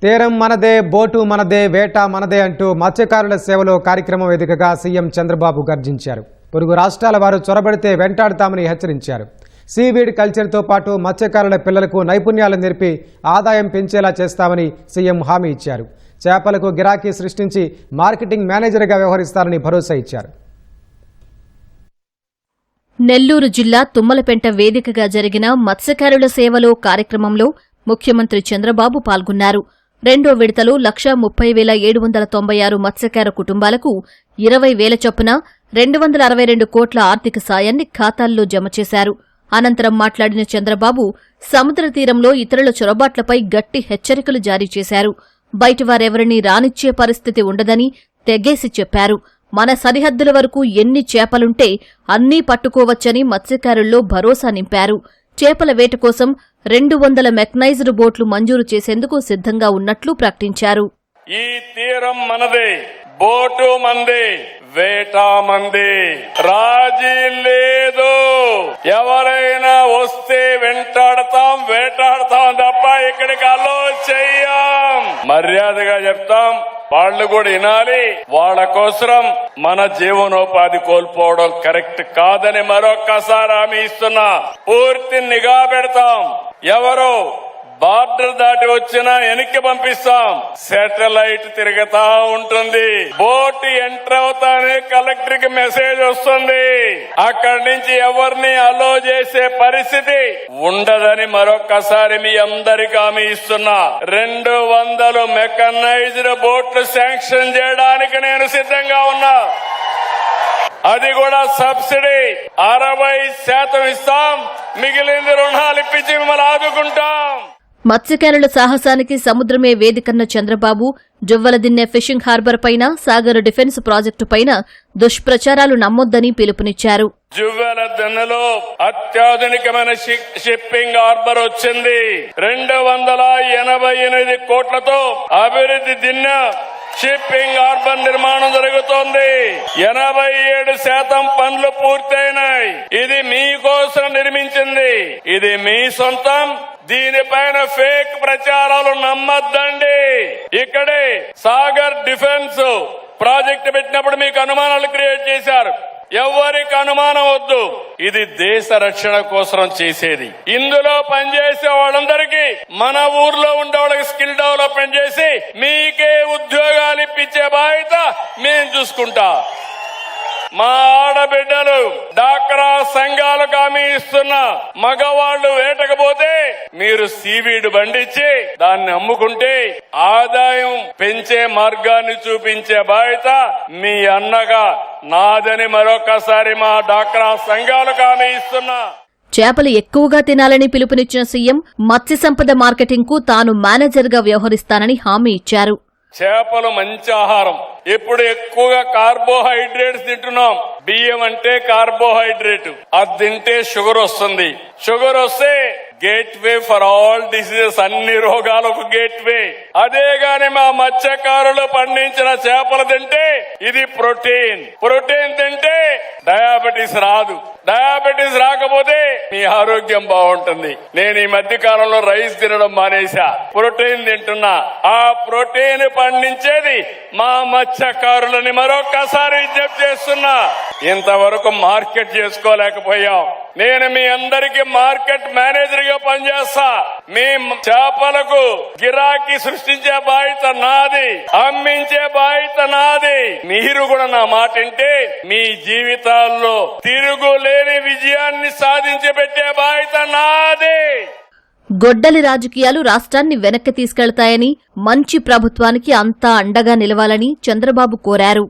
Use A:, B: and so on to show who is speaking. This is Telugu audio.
A: తీరం మనదే, బోటు మనదే, వేట మనదే అంటూ మత్స్యకారుల సేవలో కార్యక్రమం వేదికగా సీఎం చంద్రబాబు గర్జించారు. పొరుగు రాష్ట్రాల వారు చొరబడితే వెంటాడుతామని హెచ్చరించారు. సీవీడ్ కల్చర్తో పాటు మత్స్యకారుల పిల్లలకు నైపుణ్యాలు నేర్పి ఆదాయం పెంచేలా చేస్తామని సీఎం హామీ ఇచ్చారు. చేపలకు గిరాకీ సృష్టించి మార్కెటింగ్ మేనేజర్గా వ్యవహరిస్తారని భరోసా ఇచ్చారు.
B: నెల్లూరు జిల్లా తుమ్మలపెంట వేదికగా జరిగిన మత్స్యకారుల సేవలో కార్యక్రమంలో ముఖ్యమంత్రి చంద్రబాబు పాల్గొన్నారు. రెండో విడతలో 1,30,796 మత్స్యకార కుటుంబాలకు 20,000 చొప్పున 262 కోట్ల ఆర్థిక సాయాన్ని ఖాతాల్లో జమ చేశారు. అనంతరం మాట్లాడిన చంద్రబాబు సముద్ర తీరంలో ఇతరుల చొరబాట్లపై గట్టి హెచ్చరికలు జారీ చేశారు. బయటివారెవరినీ రానిచ్చే పరిస్థితి ఉండదని తెగేసి చెప్పారు. మన సరిహద్దుల వరకు ఎన్ని చేపలుంటే అన్నీ పట్టుకోవచ్చని మత్స్యకారుల్లో భరోసా నింపారు. చేపల వేట కోసం 200 మెకనైజ్డ్ బోట్లు మంజూరు చేసేందుకు సిద్ధంగా ఉన్నట్లు ప్రకటించారు.
C: ఈ తీరం మనదే, బోటు మందే, వేట మందే, రాజీ లేదు. ఎవరైనా వస్తే వెంటాడతాం, వేటాడతాం తప్ప ఇక్కడికి అలో చెయ్యం. మర్యాదగా చెప్తాం, వాళ్ళు కూడా వినాలి. వాళ్ళ కోసం మన జీవనోపాధి కోల్పోవడం కరెక్ట్ కాదని మరొక్కసారి హామీ ఇస్తున్నా. పూర్తి నిఘా పెడతాం. ఎవరో బార్డర్ దాటి వచ్చినా వెనక్కి పంపిస్తాం. శాటిలైట్ తిరుగుతా ఉంటుంది. బోట్ ఎంటర్ అవుతానే కలెక్టర్ కి మెసేజ్ వస్తుంది. అక్కడి నుంచి ఎవరిని అలో చేసే పరిస్థితి ఉండదని మరొక్కసారి మీ అందరికీ హామీ ఇస్తున్నా. 200 మెకనైజ్డ్ బోట్లు శాంక్షన్ చేయడానికి నేను సిద్ధంగా ఉన్నా. అది కూడా సబ్సిడీ 60% ఇస్తాం. మిగిలింది రుణాలు ఇప్పించి మిమ్మల్ని ఆదుకుంటాం.
B: మత్స్యకారుల సాహసానికి సముద్రమే వేదికన్న చంద్రబాబు జువ్వలదిన్నె ఫిషింగ్ హార్బర్ పైన, సాగర్ డిఫెన్స్ ప్రాజెక్టు పైన దుష్ప్రచారాలు నమ్మొద్దని పిలుపునిచ్చారు.
C: జువ్వలదిన్నెలో అత్యాధునికమైన షిప్పింగ్ హార్బర్ వచ్చింది. 288 కోట్లతో అభివృద్ధి దిన్నె షిప్పింగ్ హార్బర్ నిర్మాణం జరుగుతోంది. 87% పనులు పూర్తయినాయి. ఇది మీకోసం నిర్మించింది. ఇది మీ సొంతం. దీనిపైన ఫేక్ ప్రచారాలు నమ్మద్దండి. ఇక్కడే సాగర్ డిఫెన్స్ ప్రాజెక్టు పెట్టినప్పుడు మీకు అనుమానాలు క్రియేట్ చేశారు. ఎవరికి అనుమానం వద్దు. ఇది దేశ రక్షణ కోసం చేసేది. ఇందులో పనిచేసే వాళ్ళందరికీ మన ఊర్లో ఉండే వాళ్ళకి స్కిల్ డెవలప్మెంట్ చేసి మీకే ఉద్యోగాలు ఇప్పించే బాధ్యత మేము చూసుకుంటా. మా ఆడబిడ్డలు డాక్రా సంఘాలకు హామీ ఇస్తున్నా. మగవాళ్లు వేటకపోతే మీరు సీవీడ్ పండించి దాన్ని అమ్ముకుంటే ఆదాయం పెంచే మార్గాన్ని చూపించే బాధ్యత మీ అన్నగా నాదని మరొకసారి మా డాక్రా సంఘాలకు హామీ ఇస్తున్నా.
B: చేపలు ఎక్కువగా తినాలని పిలుపునిచ్చిన సీఎం మత్స్య సంపద మార్కెటింగ్ కు తాను మేనేజర్ గా వ్యవహరిస్తానని హామీ ఇచ్చారు.
C: చేపలు మంచి ఆహారం. ఇప్పుడు ఎక్కువగా కార్బోహైడ్రేట్స్ తింటున్నాం. బియ్యం అంటే కార్బోహైడ్రేట్. అది తింటే షుగర్ వస్తుంది. షుగర్ వస్తే గేట్వే ఫర్ ఆల్ డిసీజెస్, అన్ని రోగాలకు గేట్వే. అదే గాని మా మత్స్యకారులు పండించిన చేపలు తింటే ఇది ప్రోటీన్. ప్రోటీన్ తింటే డయాబెటీస్ రాదు. డయాబెటీస్ రాకపోతే మీ ఆరోగ్యం బాగుంటుంది. నేను ఈ మధ్య కాలంలో రైస్ తినడం మానేసా, ప్రోటీన్ తింటున్నా. ఆ ప్రోటీన్ పండించేది మా మత్స్యకారులని మరొక్కసారి విజ్ఞప్తి చేస్తున్నా. ఇంతవరకు మార్కెట్ చేసుకోలేకపోయాం. నేను మీ అందరికీ మార్కెట్ మేనేజర్ గా పనిచేస్తా. మీ చేపలకు గిరాకీ సృష్టించే బాధ్యత నాది, అమ్మించే బాధ్యత నాది. మీరు కూడా నా మాట వింటే మీ జీవితాల్లో తిరుగులేని విజయాన్ని సాధించి పెట్టే బాధ్యత నాది.
B: గొడ్డలి రాజకీయాలు రాష్ట్రాన్ని వెనక్కి తీసుకెళ్తాయని, మంచి ప్రభుత్వానికి అంతా అండగా నిలవాలని చంద్రబాబు కోరారు.